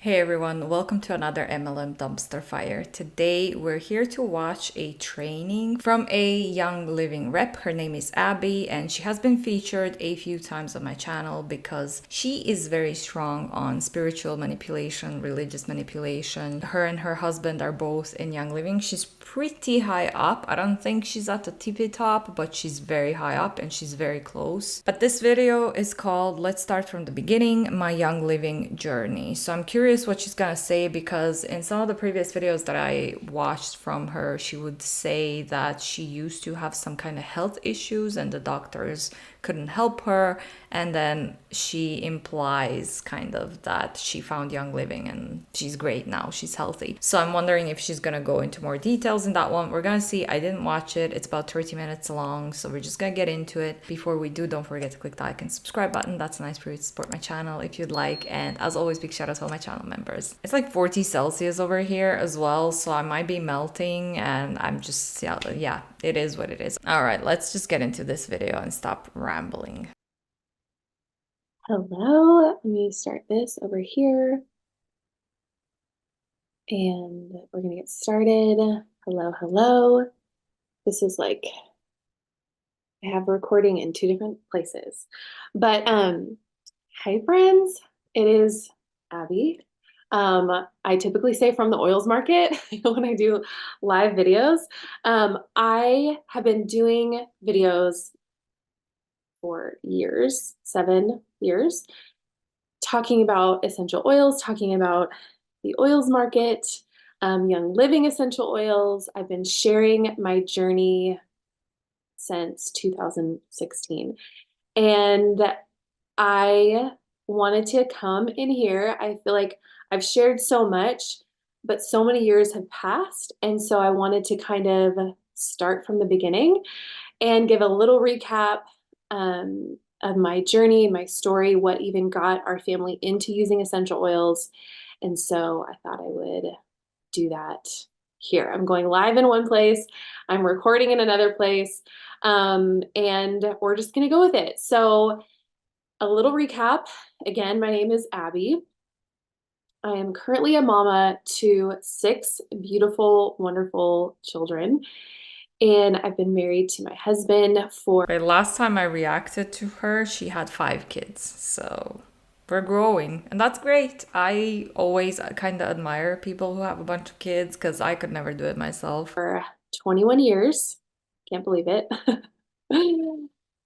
Hey everyone, welcome to another MLM Dumpster Fire. Today we're here to watch a training from a Young Living rep. Her name is Abby and she has been featured a few times on my channel because she is very strong on spiritual manipulation, religious manipulation. Her and her husband are both in Young Living. She's pretty high up. I don't think she's at the tippy top, but she's very high up and she's very close. But this video is called Let's Start from the Beginning, My Young Living Journey. So I'm curious what she's gonna say because in some of the previous videos that I watched from her, she would say that she used to have some kind of health issues and the doctors couldn't help her, and then she implies kind of that she found Young Living and she's great now, she's healthy. So I'm wondering if she's gonna go into more details in that one. We're gonna see. I didn't watch it, it's about 30 minutes long, so we're just gonna get into it. Before we do, don't forget to click the like and subscribe button. That's nice for you to support my channel if you'd like. And as always, big shout out to all my channel members. It's like 40 Celsius over here as well, so I might be melting and I'm just, yeah, it is what it is. All right, let's just get into this video and stop rambling. Hello, let me start this over here and we're gonna get started. Hello, hello. This is like, I have recording in two different places. But hi friends, it is Abby. I typically say from the oils market when I do live videos. I have been doing videos for years, 7 years, talking about essential oils, talking about the oils market, Young Living essential oils. I've been sharing my journey since 2016. And I wanted to come in here. I feel like I've shared so much, but so many years have passed. And so I wanted to kind of start from the beginning and give a little recap of my journey and my story, what even got our family into using essential oils. And so I thought I would do that here. I'm going live in one place, I'm recording in another place, and we're just going to go with it. So, a little recap. Again, my name is Abby. I am currently a mama to 6 beautiful, wonderful children. And I've been married to my husband for Right, last time I reacted to her, she had 5 kids. So we're growing, and that's great. I always kind of admire people who have a bunch of kids because I could never do it myself. 21 years. Can't believe it.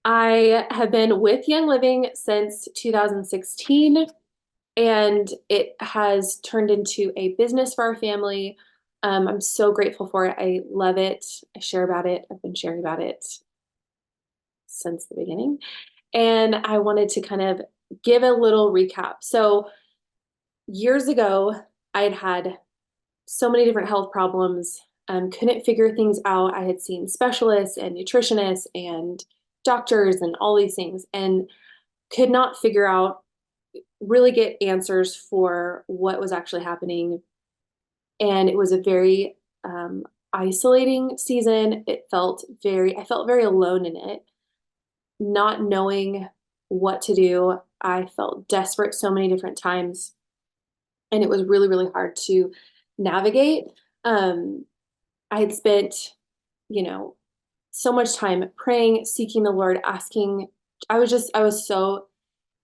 I have been with Young Living since 2016, and it has turned into a business for our family. I'm so grateful for it. I love it. I share about it. I've been sharing about it since the beginning. And I wanted to kind of give a little recap. So, years ago, I had so many different health problems, couldn't figure things out. I had seen specialists and nutritionists and doctors and all these things, and could not figure out, really get answers for what was actually happening. And it was a very isolating season. I felt very alone in it, not knowing what to do. I felt desperate so many different times, and it was really, really hard to navigate. Um, I had spent, you know, so much time praying, seeking the Lord, asking. I was so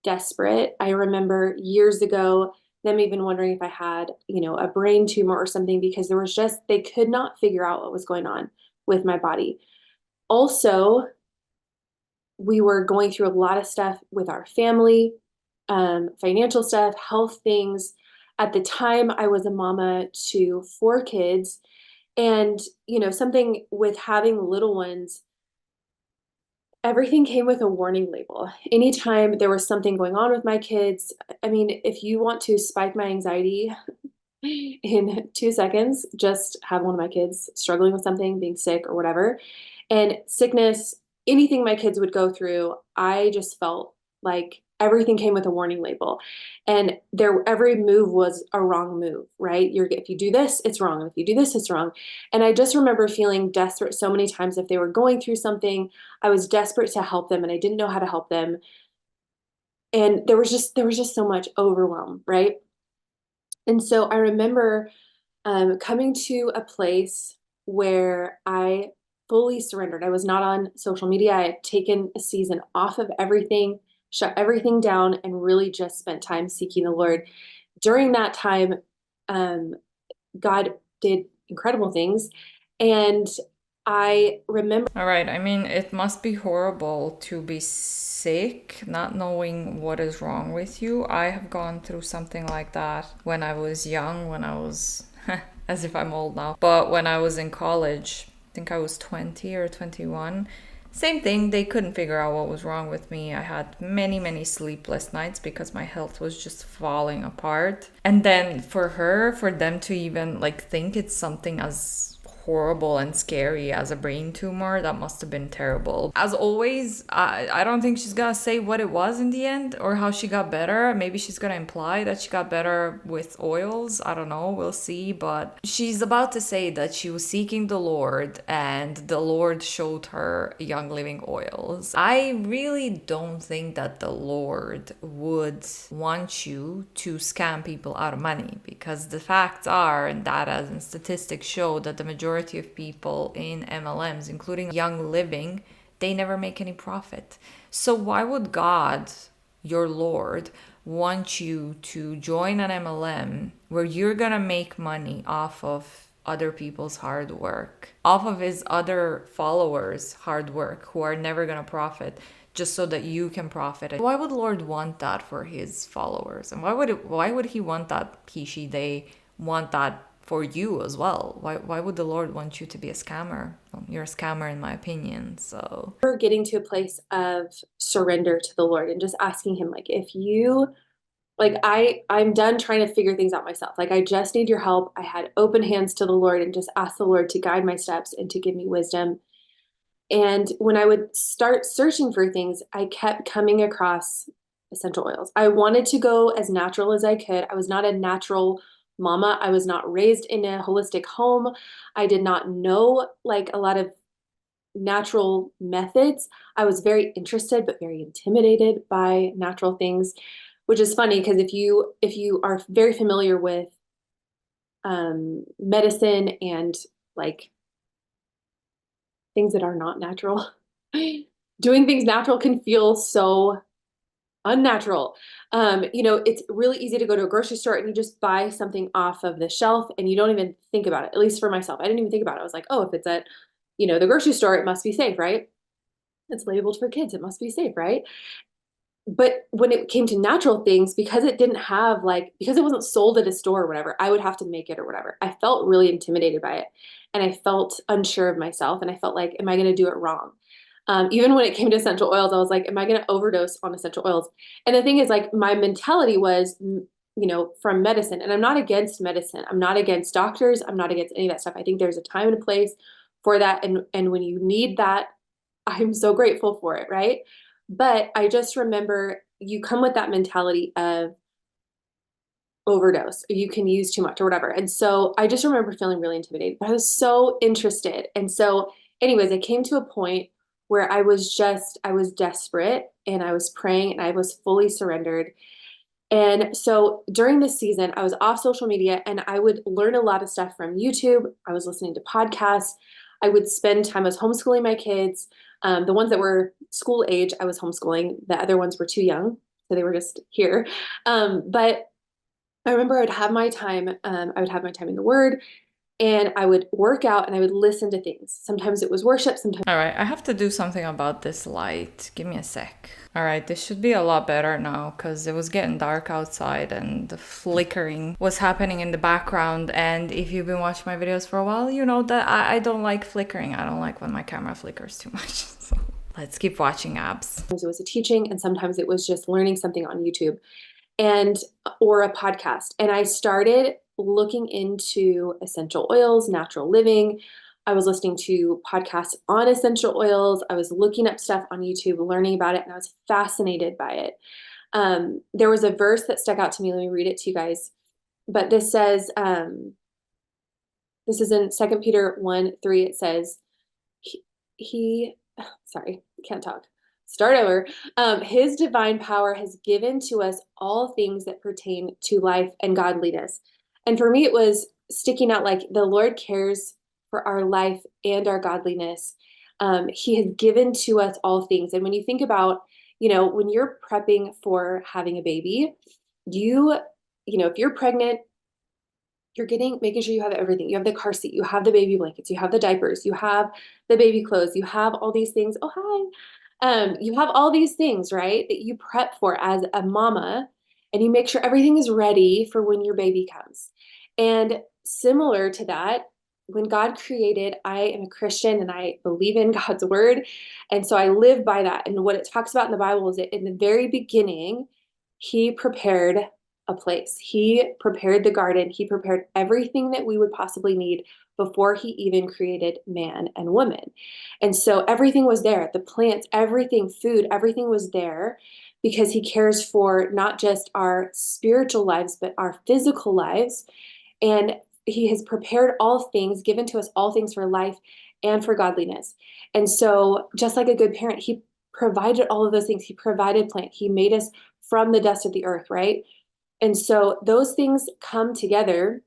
desperate. I remember years ago them even wondering if I had, a brain tumor or something because they could not figure out what was going on with my body. Also, we were going through a lot of stuff with our family, financial stuff, health things. At the time, I was a mama to 4 kids. And, something with having little ones, everything came with a warning label. Anytime there was something going on with my kids, I mean, if you want to spike my anxiety in 2 seconds, just have one of my kids struggling with something, being sick or whatever. And sickness, anything my kids would go through, I just felt like everything came with a warning label. And every move was a wrong move, right? If you do this, it's wrong. And if you do this, it's wrong. And I just remember feeling desperate so many times. If they were going through something, I was desperate to help them and I didn't know how to help them. And there was just so much overwhelm, right? And so I remember coming to a place where I fully surrendered. I was not on social media. I had taken a season off of everything, shut everything down, and really just spent time seeking the Lord. During that time, um, God did incredible things. And I remember. All right. I mean, it must be horrible to be sick, not knowing what is wrong with you. I have gone through something like that when I was young, when I was, as if I'm old now, but when I was in college, I think I was 20 or 21. Same thing, they couldn't figure out what was wrong with me. I had many, many sleepless nights because my health was just falling apart. And then for them to even like think it's something as horrible and scary as a brain tumor, that must have been terrible. As always, I don't think she's gonna say what it was in the end or how she got better. Maybe she's gonna imply that she got better with oils. I don't know, we'll see. But she's about to say that she was seeking the Lord and the Lord showed her Young Living oils. I really don't think that the Lord would want you to scam people out of money, because the facts are, and data and statistics show, that the majority of people in MLMs, including Young Living, they never make any profit. So why would God, your Lord, want you to join an MLM where you're gonna make money off of other people's hard work, off of his other followers' hard work who are never gonna profit, just so that you can profit? Why would Lord want that for his followers? And why would he want that, he, she, they want that for you as well? Why would the Lord want you to be a scammer? Well, you're a scammer in my opinion. So Getting to a place of surrender to the Lord and just asking him, like, if you, like, I'm done trying to figure things out myself. Like, I just need your help. I had open hands to the Lord and just asked the Lord to guide my steps and to give me wisdom. And when I would start searching for things, I kept coming across essential oils. I wanted to go as natural as I could. I was not a natural mama. I was not raised in a holistic home. I did not know like a lot of natural methods. I was very interested but very intimidated by natural things, which is funny because if you are very familiar with medicine and like things that are not natural, doing things natural can feel so unnatural. It's really easy to go to a grocery store and you just buy something off of the shelf and you don't even think about it. At least for myself, I didn't even think about it. I was like, oh, if it's at, the grocery store, it must be safe, right? It's labeled for kids. It must be safe, right? But when it came to natural things, because it didn't have like, because it wasn't sold at a store or whatever, I would have to make it or whatever. I felt really intimidated by it. And I felt unsure of myself. And I felt like, am I going to do it wrong? Even when it came to essential oils, I was like, am I going to overdose on essential oils? And the thing is, like, my mentality was, from medicine. And I'm not against medicine. I'm not against doctors. I'm not against any of that stuff. I think there's a time and a place for that. And when you need that, I'm so grateful for it, right? But I just remember you come with that mentality of overdose, you can use too much or whatever. And so I just remember feeling really intimidated, but I was so interested. And so, anyways, I came to a point where I was desperate and I was praying and I was fully surrendered. And so during this season, I was off social media and I would learn a lot of stuff from YouTube. I was listening to podcasts. I would spend time, I was homeschooling my kids. The ones that were school age, I was homeschooling. The other ones were too young, so they were just here. But I remember I would have my time in the Word, and I would work out and I would listen to things. Sometimes it was worship, sometimes. all right, I have to do something about this light. Give me a sec. All right, this should be a lot better now because it was getting dark outside and the flickering was happening in the background. And if you've been watching my videos for a while, you know that I don't like flickering. I don't like when my camera flickers too much. So let's keep watching abs. It was a teaching, and sometimes it was just learning something on YouTube and or a podcast. And I started looking into essential oils, natural living. I was listening to podcasts on essential oils. I was looking up stuff on YouTube, learning about it, and I was fascinated by it. There was a verse that stuck out to me. Let me read it to you guys. But this says, this is in 2 Peter 1:3. It says, he sorry, can't talk. Start over. His divine power has given to us all things that pertain to life and godliness. And for me, it was sticking out like the Lord cares for our life and our godliness. He has given to us all things. And when you think about, when you're prepping for having a baby, you, if you're pregnant, you're making sure you have everything. You have the car seat, you have the baby blankets, you have the diapers, you have the baby clothes, you have all these things. Oh, hi. You have all these things, right, that you prep for as a mama, and you make sure everything is ready for when your baby comes. And similar to that, when God created, I am a Christian and I believe in God's word. And so I live by that. And what it talks about in the Bible is that in the very beginning, he prepared a place. He prepared the garden. He prepared everything that we would possibly need before he even created man and woman. And so everything was there, the plants, everything, food, everything was there because he cares for not just our spiritual lives, but our physical lives. And he has prepared all things, given to us all things for life and for godliness. And so just like a good parent, he provided all of those things. He provided plant. He made us from the dust of the earth, right? And so those things come together,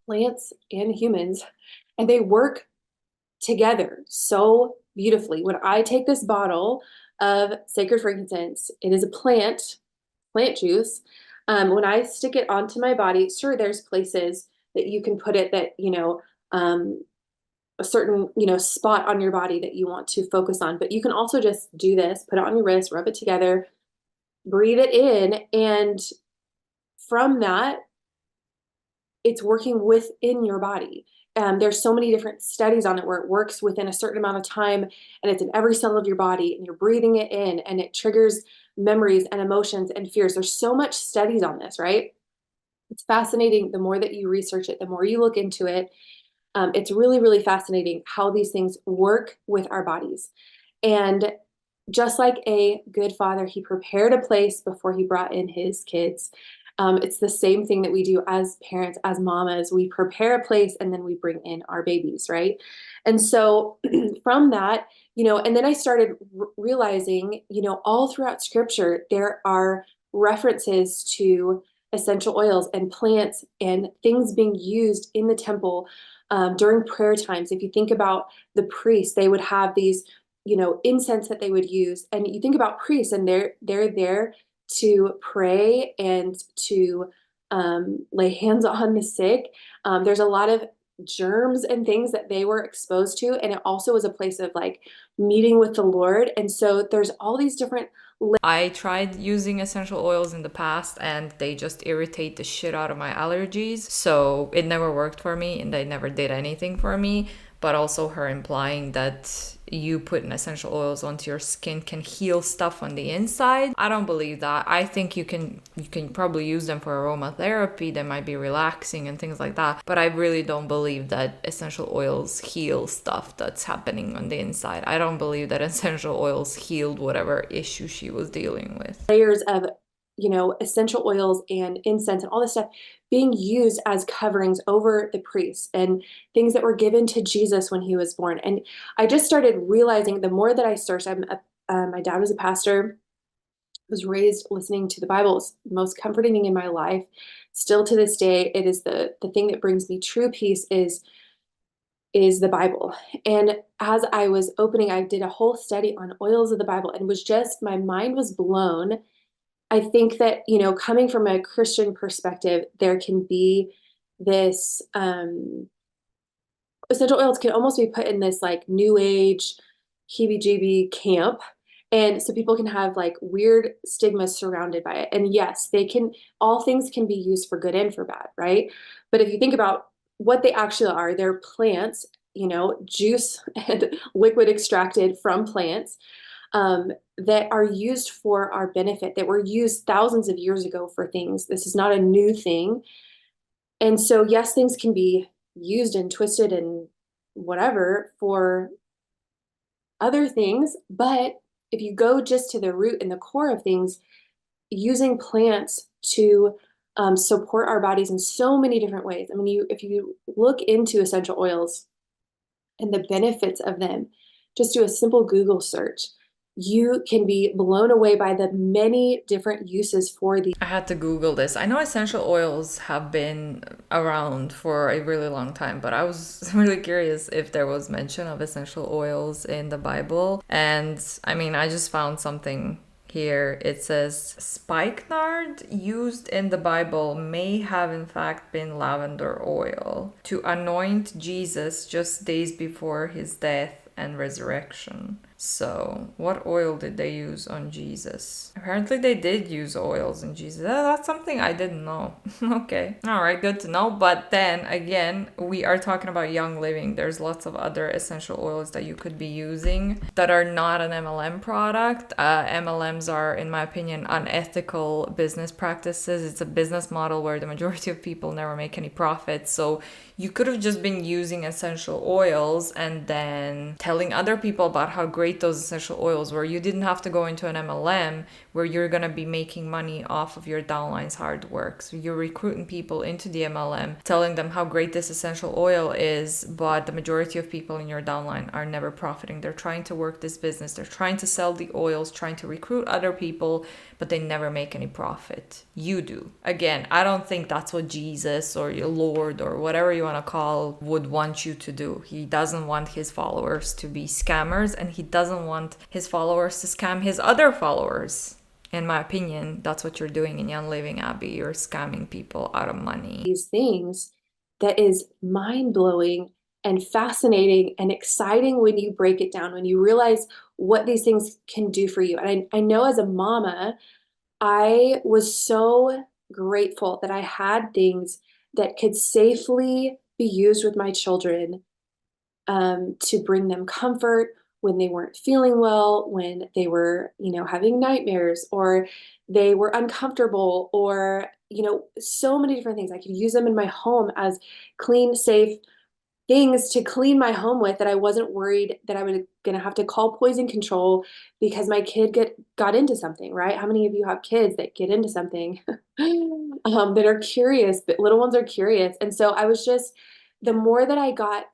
plants and humans, and they work together so beautifully. When I take this bottle of sacred frankincense, it is a plant juice. When I stick it onto my body, sure, there's places that you can put it that, a certain, spot on your body that you want to focus on, but you can also just do this, put it on your wrist, rub it together, breathe it in, and from that, it's working within your body. There's so many different studies on it where it works within a certain amount of time and it's in every cell of your body and you're breathing it in and it triggers memories and emotions and fears. There's so much studies on this, right? It's fascinating. The more that you research it, the more you look into it, it's really, really fascinating how these things work with our bodies. And just like a good father, he prepared a place before he brought in his kids. It's the same thing that we do as parents, as mamas. We prepare a place and then we bring in our babies, right? And so from that, and then I started realizing, all throughout scripture, there are references to essential oils and plants and things being used in the temple during prayer times. If you think about the priests, they would have these incense that they would use. And you think about priests and they're there to pray and to lay hands on the sick. There's a lot of germs and things that they were exposed to. And it also was a place of like meeting with the Lord. And so there's all these different. I tried using essential oils in the past and they just irritate the shit out of my allergies. So it never worked for me and they never did anything for me. But also her implying that you putting essential oils onto your skin can heal stuff on the inside. I don't believe that. I think you can probably use them for aromatherapy. They might be relaxing and things like that. But I really don't believe that essential oils heal stuff that's happening on the inside. I don't believe that essential oils healed whatever issue she was dealing with. Layers of essential oils and incense and all this stuff being used as coverings over the priests and things that were given to Jesus when he was born. And I just started realizing the more that I searched, my dad was a pastor, was raised listening to the Bible. It's the most comforting thing in my life. Still to this day, it is the thing that brings me true peace is the Bible. And as I was opening, I did a whole study on oils of the Bible and my mind was blown. I think that, coming from a Christian perspective, there can be this, essential oils can almost be put in this like new age heebie-jeebie camp. And so people can have like weird stigmas surrounded by it. And yes, all things can be used for good and for bad, right? But if you think about what they actually are, they're plants, juice and liquid extracted from plants that are used for our benefit, that were used thousands of years ago for things. This is not a new thing. And so, yes, things can be used and twisted and whatever for other things. But if you go just to the root and the core of things, using plants to support our bodies in so many different ways. I mean, if you look into essential oils and the benefits of them, just do a simple Google search. you can be blown away by the many different uses for these. I had to Google this. I know essential oils have been around for a really long time, but I was really curious if there was mention of essential oils in the Bible. And I mean, I just found something here. It says spikenard used in the Bible may have in fact been lavender oil to anoint Jesus just days before his death and resurrection. So, what oil did they use on Jesus? Apparently, they did use oils on Jesus. That's something I didn't know. Okay. All right, good to know. But then again, we are talking about Young Living. There's lots of other essential oils that you could be using that are not an MLM product. MLMs are, in my opinion, unethical business practices. It's a business model where the majority of people never make any profit. So, you could have just been using essential oils and then telling other people about how great those essential oils were. You didn't have to go into an MLM where you're going to be making money off of your downline's hard work. So you're recruiting people into the MLM, telling them how great this essential oil is, but the majority of people in your downline are never profiting. They're trying to work this business, they're trying to sell the oils, trying to recruit other people, but they never make any profit. You do. Again, I don't think that's what Jesus or your Lord or whatever you want to call would want you to do. He doesn't want his followers to be scammers, and he doesn't want his followers to scam his other followers. In my opinion, that's what you're doing in Young Living, Abby. You're scamming people out of money. These things that is mind-blowing and fascinating and exciting when you break it down, when you realize what these things can do for you. And I know as a mama, I was so grateful that I had things that could safely be used with my children, to bring them comfort when they weren't feeling well, when they were, having nightmares, or they were uncomfortable, or, so many different things. I could use them in my home as clean, safe things to clean my home with, that I wasn't worried that I was going to have to call poison control because my kid got into something, right? How many of you have kids that get into something that are curious, but little ones are curious. And so I was just, the more that I got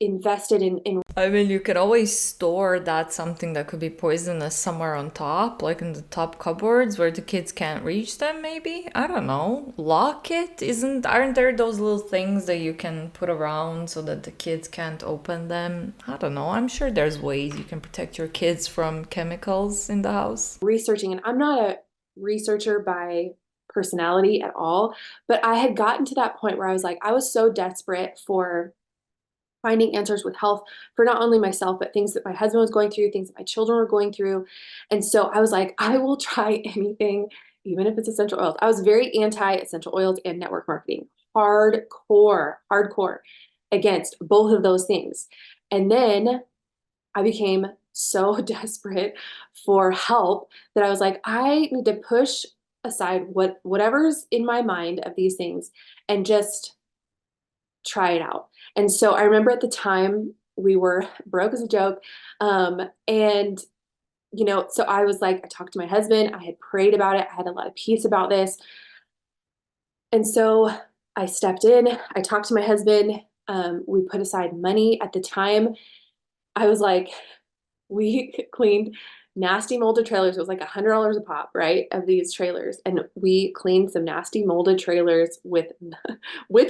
invested in. I mean, you could always store that something that could be poisonous somewhere on top, like in the top cupboards where the kids can't reach them, maybe. I don't know. Lock it? Aren't there those little things that you can put around so that the kids can't open them? I don't know. I'm sure there's ways you can protect your kids from chemicals in the house. Researching, and I'm not a researcher by personality at all, but I had gotten to that point where I was like, I was so desperate for finding answers with health for not only myself, but things that my husband was going through, things that my children were going through. And so I was like, I will try anything, even if it's essential oils. I was very anti-essential oils and network marketing, hardcore against both of those things. And then I became so desperate for help that I was like, I need to push aside whatever's in my mind of these things and just try it out. And so I remember at the time we were broke as a joke. And, so I was like, I talked to my husband, I had prayed about it, I had a lot of peace about this. And so I stepped in, I talked to my husband, we put aside money at the time. I was like, we cleaned nasty molded trailers. It was like $100 a pop, right? Of these trailers. And we cleaned some nasty molded trailers with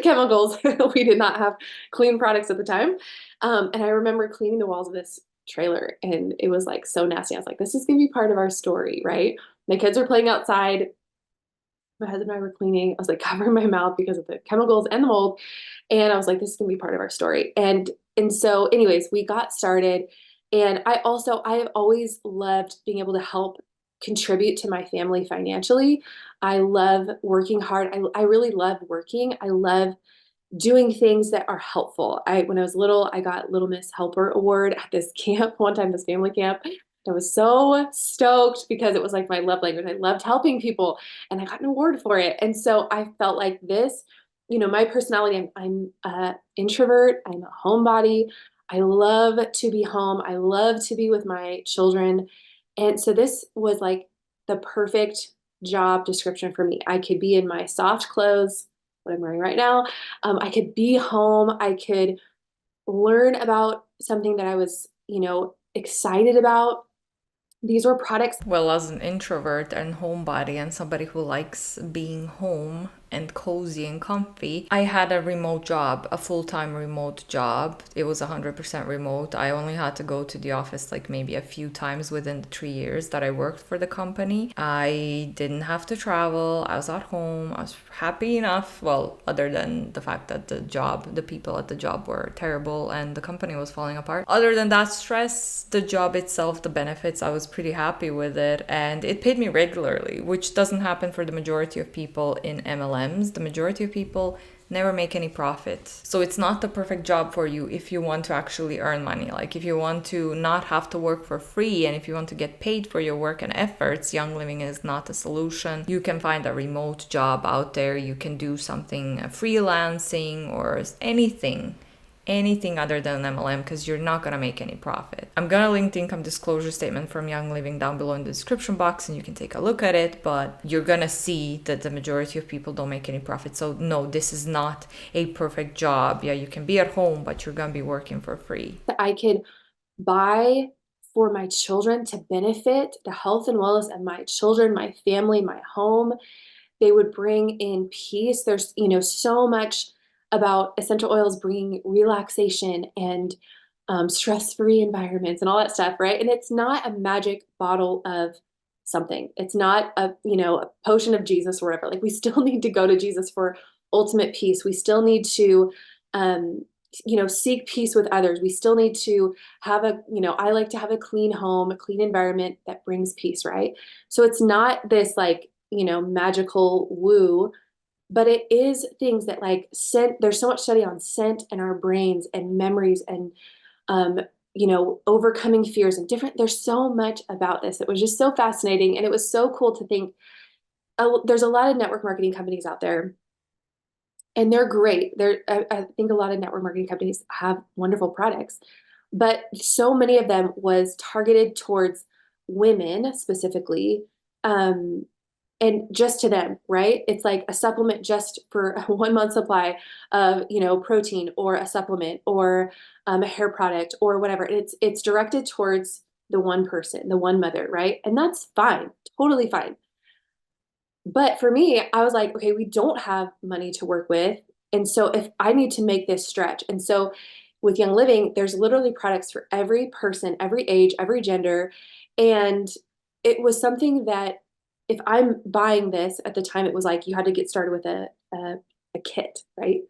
chemicals. We did not have clean products at the time. And I remember cleaning the walls of this trailer, and it was like so nasty. I was like, this is gonna be part of our story, right? My kids are playing outside. My husband and I were cleaning. I was like covering my mouth because of the chemicals and the mold. And I was like, this is gonna be part of our story. And so anyways, we got started. And I have always loved being able to help contribute to my family financially. I love working hard. I really love working. I love doing things that are helpful. When I was little, I got Little Miss Helper Award at this camp one time, this family camp. I was so stoked because it was like my love language. I loved helping people, and I got an award for it. And so I felt like this, my personality, I'm an introvert, I'm a homebody. I love to be home. I love to be with my children. And so this was like the perfect job description for me. I could be in my soft clothes, what I'm wearing right now. I could be home. I could learn about something that I was, excited about. These were products. Well, as an introvert and homebody and somebody who likes being home and cozy and comfy, I had a remote job, a full-time remote job. It was 100% remote. I only had to go to the office like maybe a few times within the 3 years that I worked for the company. I didn't have to travel. I was at home. I was happy enough. Well, other than the fact that the people at the job were terrible and the company was falling apart. Other than that stress, the job itself, the benefits, I was pretty happy with it, and it paid me regularly, which doesn't happen for the majority of people in MLMs. The majority of people never make any profit. So it's not the perfect job for you if you want to actually earn money. Like if you want to not have to work for free and if you want to get paid for your work and efforts, Young Living is not a solution. You can find a remote job out there. You can do something freelancing or anything other than an MLM, because you're not going to make any profit. I'm going to link the income disclosure statement from Young Living down below in the description box and you can take a look at it, but you're going to see that the majority of people don't make any profit. So no, this is not a perfect job. Yeah, you can be at home, but you're going to be working for free. That I could buy for my children to benefit the health and wellness of my children, my family, my home. They would bring in peace. There's, so much about essential oils bringing relaxation and stress-free environments and all that stuff, right? And it's not a magic bottle of something. It's not a potion of Jesus or whatever. Like we still need to go to Jesus for ultimate peace. We still need to, seek peace with others. We still need to have I like to have a clean home, a clean environment that brings peace, right? So it's not this like, magical woo, but it is things that like scent. There's so much study on scent and our brains and memories and um, overcoming fears and different. There's so much about this. It was just so fascinating, and it was so cool to think. There's a lot of network marketing companies out there, and they're great. I think a lot of network marketing companies have wonderful products, but so many of them was targeted towards women specifically. Um, and just to them, right? It's like a supplement just for a 1 month supply of, protein, or a supplement, or a hair product, or whatever. It's directed towards the one person, the one mother, right? And that's fine, totally fine. But for me, I was like, okay, we don't have money to work with. And so if I need to make this stretch. And so with Young Living, there's literally products for every person, every age, every gender. And it was something that if I'm buying this at the time, it was like you had to get started with a kit, right?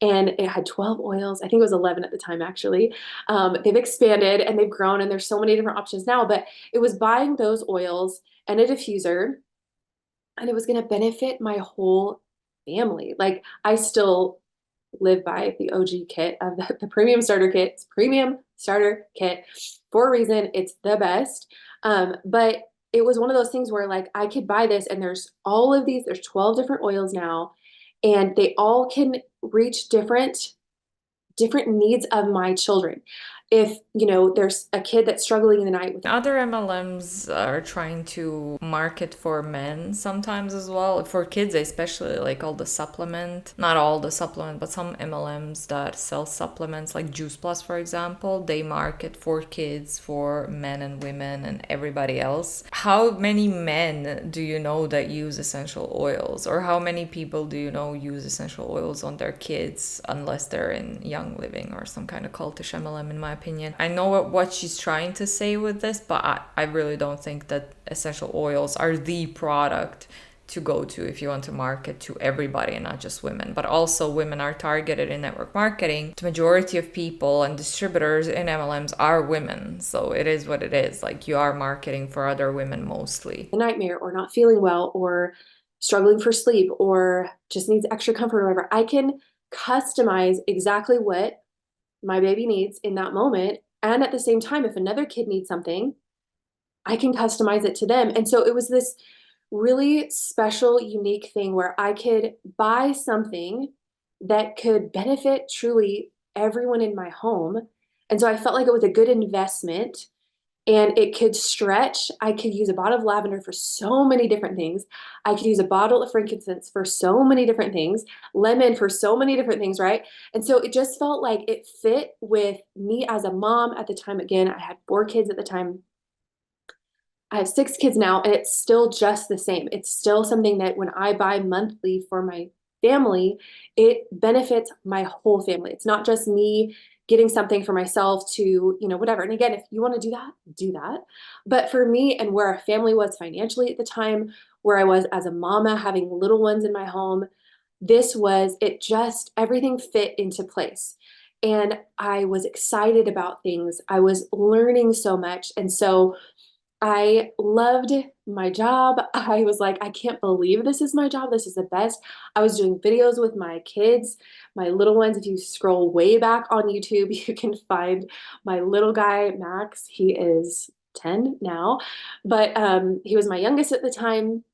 And it had 12 oils. I think it was 11 at the time, actually. They've expanded and they've grown, and there's so many different options now. But it was buying those oils and a diffuser, and it was going to benefit my whole family. Like I still live by the OG kit of the premium starter kit. It's premium starter kit for a reason. It's the best. But it was one of those things where like I could buy this, and there's all of these, there's 12 different oils now, and they all can reach different needs of my children. If, there's a kid that's struggling in the night with Other MLMs are trying to market for men sometimes as well. For kids, especially, like all the supplement, not all the supplement, but some MLMs that sell supplements, like Juice Plus, for example, they market for kids, for men and women and everybody else. How many men do you know that use essential oils? Or how many people do you know use essential oils on their kids, unless they're in Young Living or some kind of cultish MLM, in my opinion. I know what she's trying to say with this, but I really don't think that essential oils are the product to go to if you want to market to everybody and not just women. But also women are targeted in network marketing. The majority of people and distributors in MLMs are women. So it is what it is. Like you are marketing for other women mostly. a nightmare, or not feeling well, or struggling for sleep, or just needs extra comfort or whatever. I can customize exactly what my baby needs in that moment. And at the same time, if another kid needs something, I can customize it to them. And so it was this really special, unique thing where I could buy something that could benefit truly everyone in my home. And so I felt like it was a good investment, and it could stretch. I could use a bottle of lavender for so many different things. I could use a bottle of frankincense for so many different things, lemon for so many different things, right? And so it just felt like it fit with me as a mom at the time. Again, I had 4 kids at the time. I have 6 kids now, and it's still just the same. It's still something that when I buy monthly for my family, it benefits my whole family. It's not just me getting something for myself to, whatever. And again, if you want to do that, do that. But for me and where our family was financially at the time, where I was as a mama having little ones in my home, everything fit into place. And I was excited about things. I was learning so much. And so I loved my job. I was like, I can't believe this is my job. This is the best. I was doing videos with my kids, my little ones. If you scroll way back on YouTube, you can find my little guy, Max. He is 10 now, but he was my youngest at the time.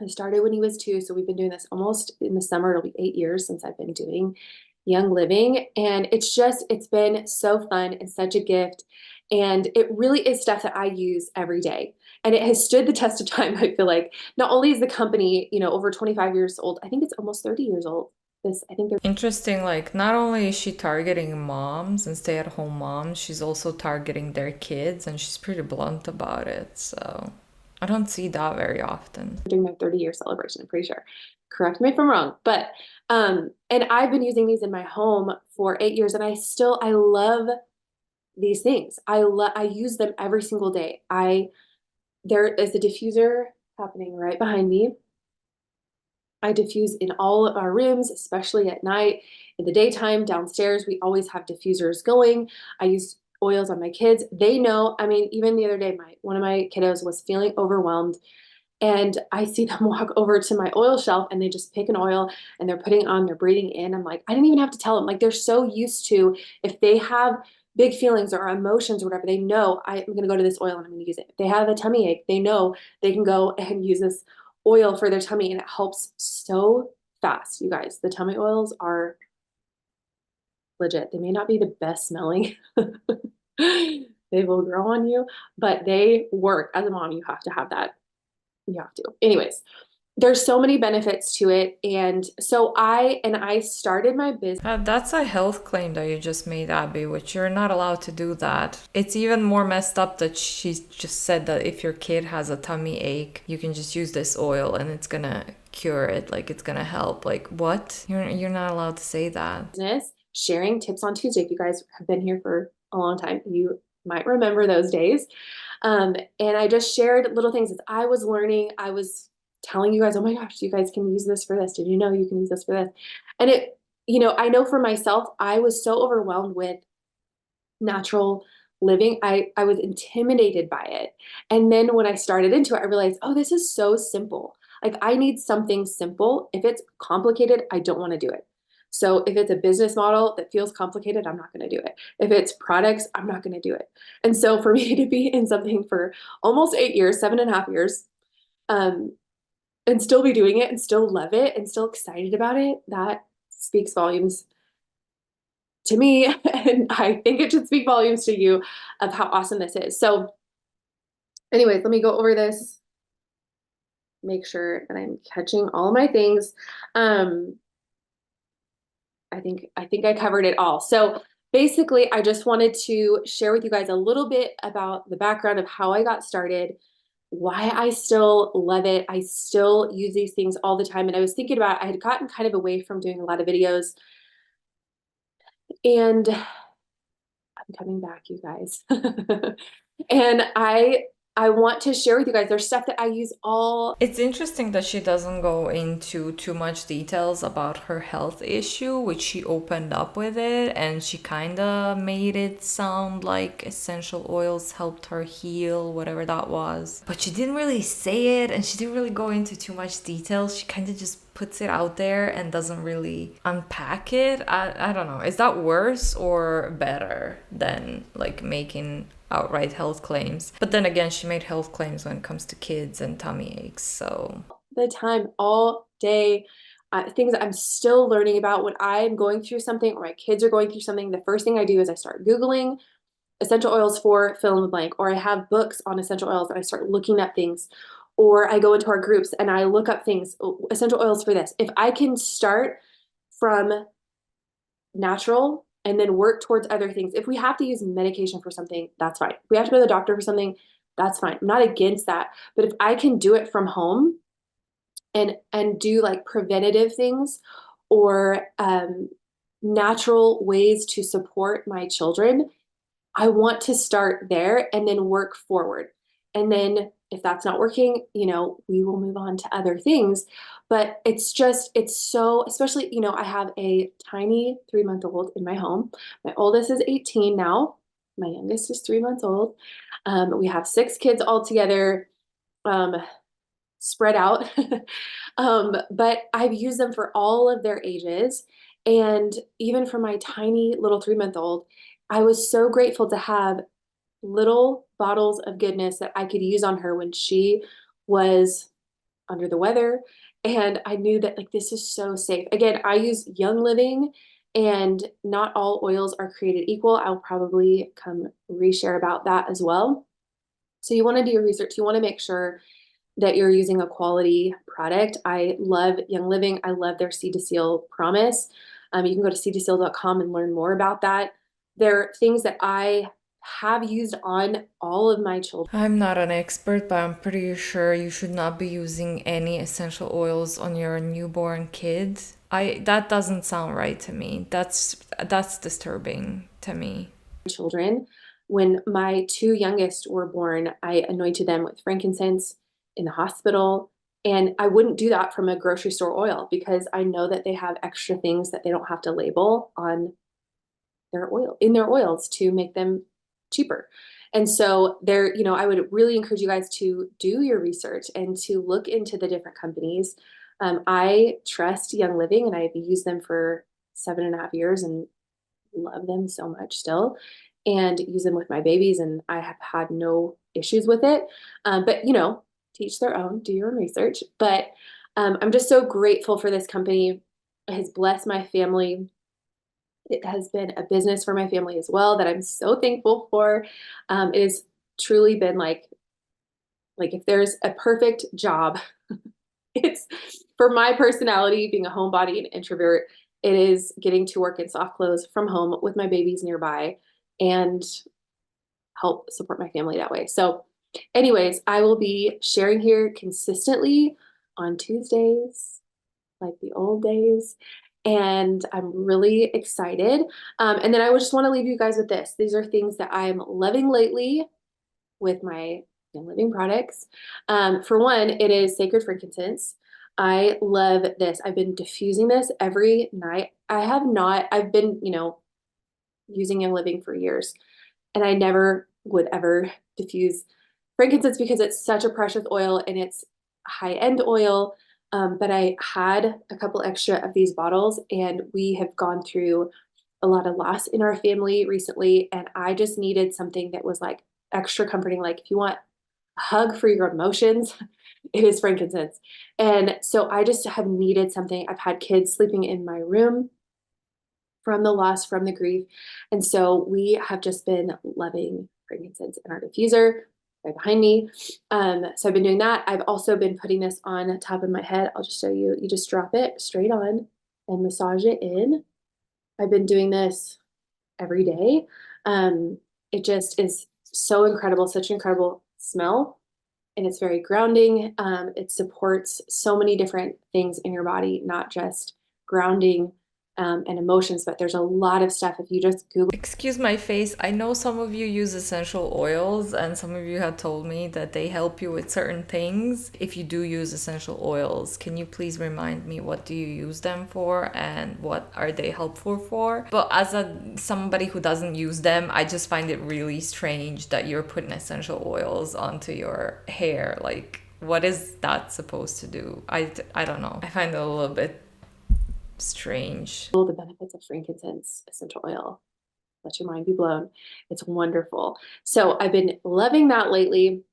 I started when he was 2, so we've been doing this almost in the summer. It'll be 8 years since I've been doing Young Living. And it's been so fun and such a gift. And it really is stuff that I use every day. And it has stood the test of time, I feel like. Not only is the company, over 25 years old, I think it's almost 30 years old. I think they're Interesting, like not only is she targeting moms and stay-at-home moms, she's also targeting their kids and she's pretty blunt about it. So I don't see that very often. doing their 30-year celebration, I'm pretty sure. Correct me if I'm wrong. But and I've been using these in my home for 8 years, and I love these things. I use them every single day. There is a diffuser happening right behind me. I diffuse in all of our rooms, especially at night. In the daytime, downstairs, we always have diffusers going. I use oils on my kids. They know, I mean, even the other day, one of my kiddos was feeling overwhelmed, and I see them walk over to my oil shelf and they just pick an oil and they're putting it on, they're breathing in. I'm like, I didn't even have to tell them. Like, they're so used to, if they have big feelings or emotions or whatever, they know I'm going to go to this oil and I'm going to use it. If they have a tummy ache, they know they can go and use this oil for their tummy, and it helps so fast. You guys, the tummy oils are legit. They may not be the best smelling. They will grow on you, but they work. As a mom, you have to have that. You have to. Anyways, there's so many benefits to it. And so I started my business. That's a health claim that you just made, Abby, which you're not allowed to do that. It's even more messed up that she just said that if your kid has a tummy ache, you can just use this oil and it's gonna cure it, like it's gonna help. Like what? You're not allowed to say that. Sharing tips on Tuesday. If you guys have been here for a long time, you might remember those days. And I just shared little things as I was learning. I was telling you guys, oh my gosh, you guys can use this for this. Did you know you can use this for this? And I know for myself, I was so overwhelmed with natural living. I was intimidated by it. And then when I started into it, I realized, oh, this is so simple. Like, I need something simple. If it's complicated, I don't want to do it. So if it's a business model that feels complicated, I'm not going to do it. If it's products, I'm not going to do it. And so for me to be in something for almost 8 years, 7.5 years, and still be doing it and still love it and still excited about it, that speaks volumes to me. And I think it should speak volumes to you of how awesome this is. So anyways, let me go over this, make sure that I'm catching all my things. I think I covered it all. So basically, I just wanted to share with you guys a little bit about the background of how I got started, why I still love it. I still use these things all the time. And I was thinking about, I had gotten kind of away from doing a lot of videos, and I'm coming back, you guys. And I want to share with you guys, there's stuff that I use all. It's interesting that she doesn't go into too much details about her health issue, which she opened up with it, and she kind of made it sound like essential oils helped her heal, whatever that was. But she didn't really say it, and she didn't really go into too much detail. She kind of just puts it out there and doesn't really unpack it. I don't know. Is that worse or better than like making outright health claims? But then again, she made health claims when it comes to kids and tummy aches, so the time, all day, things I'm still learning about. When I'm going through something or my kids are going through something, the first thing I do is I start Googling essential oils for fill in the blank, or I have books on essential oils and I start looking up things, or I go into our groups and I look up things, essential oils for this. If I can start from natural and then work towards other things. If we have to use medication for something, that's fine. If we have to go to the doctor for something, that's fine. I'm not against that. But if I can do it from home and do like preventative things or natural ways to support my children, I want to start there and then work forward. And then if that's not working, we will move on to other things. But it's so, especially, I have a tiny 3-month-old in my home. My oldest is 18 now. My youngest is 3 months old. We have 6 kids all together, um, spread out. But I've used them for all of their ages. And even for my tiny little 3-month-old, I was so grateful to have little bottles of goodness that I could use on her when she was under the weather. And I knew that like this is so safe. Again, I use Young Living and not all oils are created equal. I'll probably come reshare about that as well. So you want to do your research. You want to make sure that you're using a quality product. I love Young Living. I love their Seed to Seal promise. You can go to seedtoseal.com and learn more about that. There are things that I have used on all of my children. I'm not an expert, but I'm pretty sure you should not be using any essential oils on your newborn kids. That doesn't sound right to me. That's disturbing to me. Children. When my 2 youngest were born, I anointed them with frankincense in the hospital. And I wouldn't do that from a grocery store oil because I know that they have extra things that they don't have to label on in their oils to make them cheaper. And so I would really encourage you guys to do your research and to look into the different companies. I trust Young Living and I've used them for 7.5 years and love them so much still and use them with my babies. And I have had no issues with it. But teach their own, do your own research. But I'm just so grateful for this company. It has blessed my family. It has been a business for my family as well that I'm so thankful for. It has truly been like if there's a perfect job, it's for my personality, being a homebody and introvert, it is getting to work in soft clothes from home with my babies nearby and help support my family that way. So anyways, I will be sharing here consistently on Tuesdays, like the old days. And I'm really excited. And then I would just want to leave you guys with this. These are things that I'm loving lately with my Young Living products. For one, it is sacred frankincense. I love this. I've been diffusing this every night. I've been, using Young Living for years, and I never would ever diffuse frankincense because it's such a precious oil and it's high-end oil. But I had a couple extra of these bottles, and we have gone through a lot of loss in our family recently, and I just needed something that was like extra comforting. Like if you want a hug for your emotions, it is frankincense. And so I just have needed something. I've had kids sleeping in my room from the loss, from the grief. And so we have just been loving frankincense in our diffuser right behind me. So I've been doing that. I've also been putting this on top of my head. I'll just show you. You just drop it straight on and massage it in. I've been doing this every day. It just is so incredible, such an incredible smell. And it's very grounding. It supports so many different things in your body, not just grounding and emotions, but there's a lot of stuff if you just Google. Excuse my face. I know some of you use essential oils, and some of you have told me that they help you with certain things. If you do use essential oils, can you please remind me what do you use them for and what are they helpful for? But as somebody who doesn't use them, I just find it really strange that you're putting essential oils onto your hair. Like, what is that supposed to do? I don't know. I find it a little bit strange. The benefits of frankincense essential oil. Let your mind be blown. It's wonderful. So I've been loving that lately.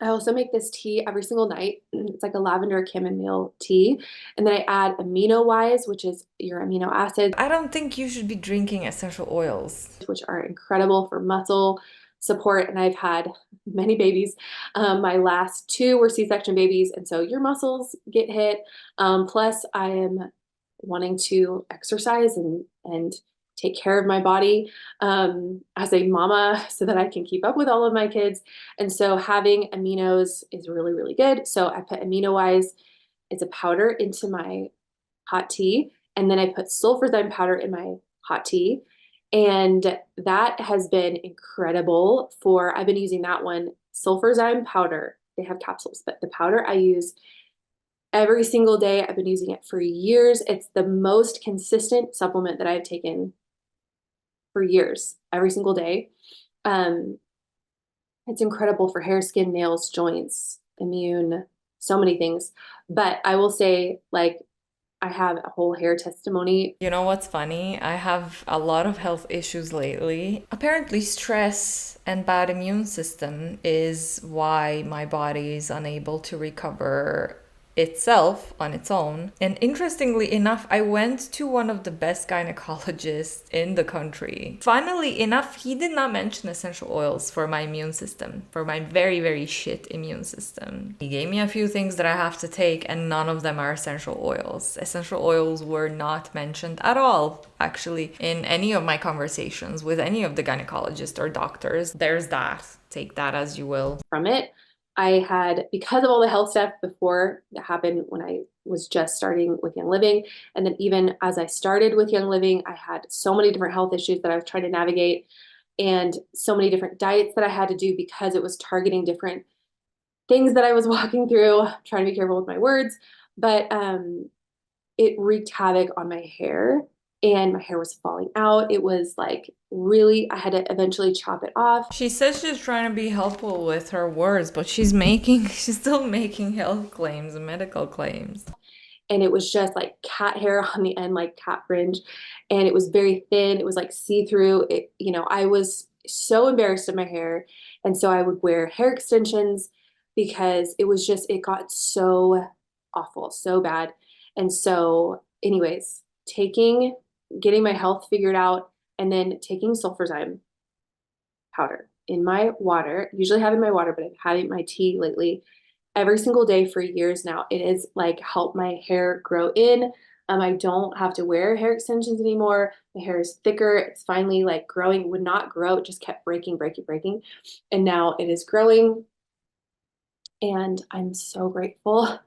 I also make this tea every single night. It's like a lavender chamomile tea. And then I add amino wise, which is your amino acids. I don't think you should be drinking essential oils, which are incredible for muscle support. And I've had many babies. My last 2 were C-section babies. And so your muscles get hit. Plus I am wanting to exercise and take care of my body as a mama so that I can keep up with all of my kids. And so having aminos is really, really good. So I put Amino Wise, it's a powder, into my hot tea. And then I put sulfurzyme powder in my hot tea. And that has been incredible I've been using that one, sulfurzyme powder. They have capsules, but the powder I use every single day. I've been using it for years. It's the most consistent supplement that I've taken for years, every single day. Um, it's incredible for hair, skin, nails, joints, immune, so many things. But I will say, like, I have a whole hair testimony. You know what's funny? I have a lot of health issues lately. Apparently, stress and bad immune system is why my body is unable to recover itself on its own. And interestingly enough, I went to one of the best gynecologists in the country. Funnily enough, he did not mention essential oils for my immune system, for my very, very shit immune system. He gave me a few things that I have to take, and none of them are essential oils. Essential oils were not mentioned at all, actually, in any of my conversations with any of the gynecologists or doctors. There's that. Take that as you will. From it, I had, because of all the health stuff before that happened when I was just starting with Young Living, and then even as I started with Young Living, I had so many different health issues that I was trying to navigate, and so many different diets that I had to do because it was targeting different things that I was walking through, trying to be careful with my words. But it wreaked havoc on my hair, and my hair was falling out. It was like really, I had to eventually chop it off. She says she's trying to be helpful with her words, but she's still making health claims and medical claims. And it was just like cat hair on the end, like cat fringe. And it was very thin. It was like see-through. I was so embarrassed of my hair. And so I would wear hair extensions because it got so awful, so bad. And so, anyways, getting my health figured out, and then taking sulfurzyme powder in my water, usually have in my water, but I've had it in my tea lately every single day for years now. It has like helped my hair grow in. I don't have to wear hair extensions anymore. My hair is thicker. It's finally like growing. It would not grow. It just kept breaking, breaking, breaking. And now it is growing. And I'm so grateful.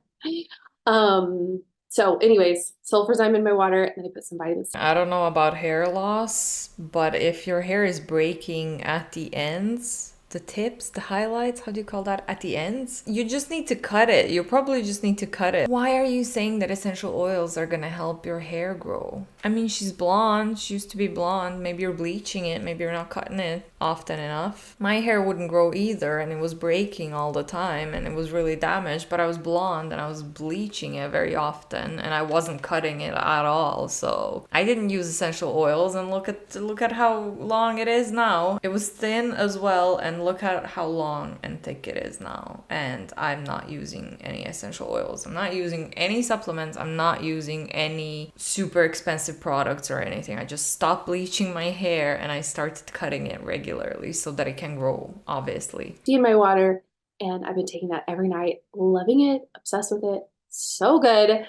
So anyways, sulfurzyme in my water, and then I put some vitamins. I don't know about hair loss, but if your hair is breaking at the ends, the tips, the highlights, how do you call that? At the ends, you just need to cut it. You probably just need to cut it. Why are you saying that essential oils are gonna help your hair grow? I mean, she's blonde. She used to be blonde. Maybe you're bleaching it. Maybe you're not cutting it often enough. My hair wouldn't grow either, and it was breaking all the time, and it was really damaged, but I was blonde and I was bleaching it very often, and I wasn't cutting it at all. So I didn't use essential oils, and look at how long it is now. It was thin as well, and look at how long and thick it is now. And I'm not using any essential oils. I'm not using any supplements. I'm not using any super expensive products or anything. I just stopped bleaching my hair and I started cutting it regularly so that it can grow, obviously. Tea in my water, and I've been taking that every night, loving it, obsessed with it. So good.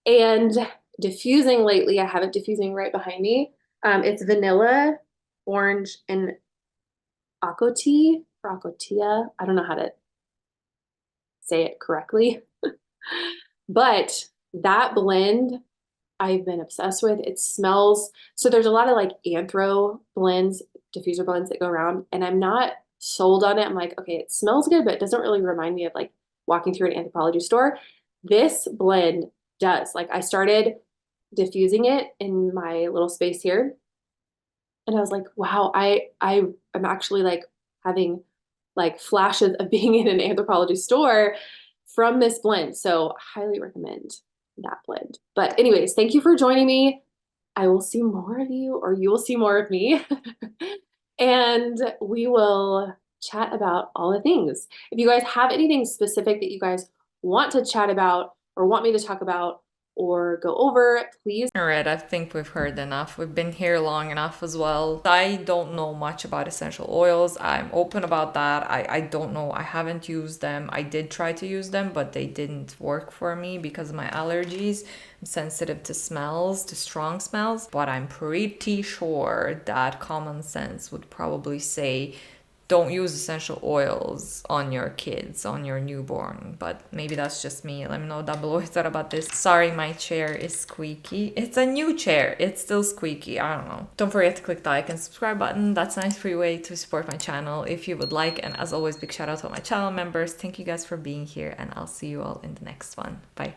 And diffusing lately, I have it diffusing right behind me. It's vanilla, orange, and Akoti or Akotia. I don't know how to say it correctly. But that blend I've been obsessed with. It smells, so there's a lot of like anthro blends, diffuser blends that go around, and I'm not sold on it. I'm like, okay, it smells good, but it doesn't really remind me of like walking through an anthropology store. This blend does. Like I started diffusing it in my little space here, and I was like, wow, I am actually like having like flashes of being in an anthropology store from this blend. So highly recommend that blend. But anyways, thank you for joining me. I will see more of you, or you will see more of me. And we will chat about all the things. If you guys have anything specific that you guys want to chat about or want me to talk about, or go over, please. All right, I think we've heard enough. We've been here long enough as well. I don't know much about essential oils. I'm open about that. I don't know. I haven't used them. I did try to use them, but they didn't work for me because of my allergies. I'm sensitive to smells, to strong smells, but I'm pretty sure that common sense would probably say don't use essential oils on your kids, on your newborn. But maybe that's just me. Let me know down below your thought about this. Sorry, my chair is squeaky. It's a new chair. It's still squeaky. I don't know. Don't forget to click the like and subscribe button. That's a nice free way to support my channel if you would like. And as always, big shout out to all my channel members. Thank you guys for being here, and I'll see you all in the next one. Bye.